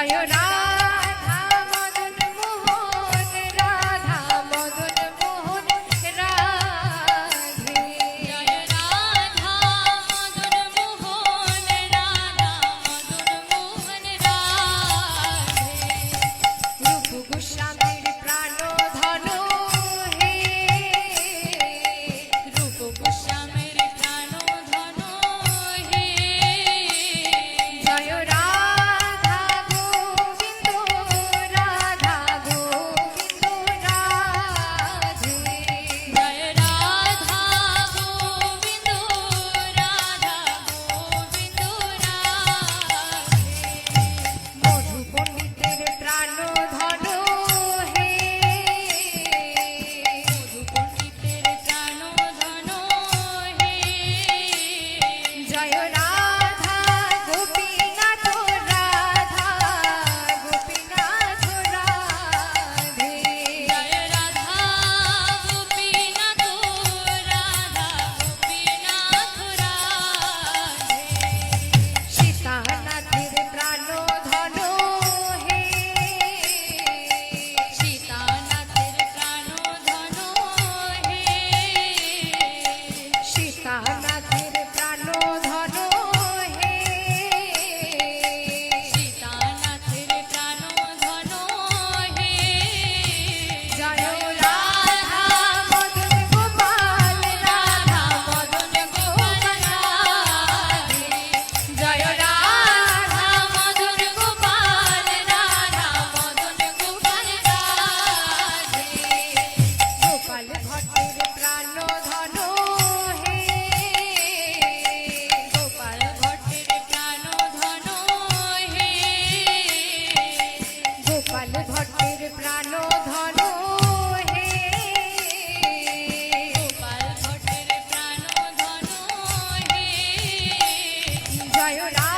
জয় রাধা মদন মোহন রাধা মদন মোহন রাধে জয় রাধা মদন মোহন রাধা মদন মোহন রাধে রূপ গোস্বামীর প্রাণ ধন হে রূপ গোস্বামীর প্রাণ ধন হে জয় রাধা গোবিন্দ রাধা গোবিন্দ রাধে জয় রাধা গোবিন্দ রাধা গোবিন্দ রাধে মধু পণ্ডিতের প্রাণ ধন হে মধু পণ্ডিতের প্রাণ ধন হে জয় রাধা গোপীনাথ রাধা গোপীনাথ রাধে জয় রাধা গোপীনাথ রাধা গোপীনাথ রাধে সীতানাথের প্রাণ ধন হে সীতানাথের প্রাণ ধন হে সীতানাথের প্রাণ ধন হে সীতানাথের প্রাণ ধন হে জয় রাধা মদন গোপাল রাধা মদন গোপাল রাধে জয় রাধা মদন গোপাল রাধা মদন গোপাল রাধে গোপাল ভট্টের প্রাণ ধন হে গোপাল ভট্টের প্রাণ ধন হে গোপাল ভট্টের প্রাণ ধন হে গোপাল ভট্টের প্রাণ ধন হে জয় রাধা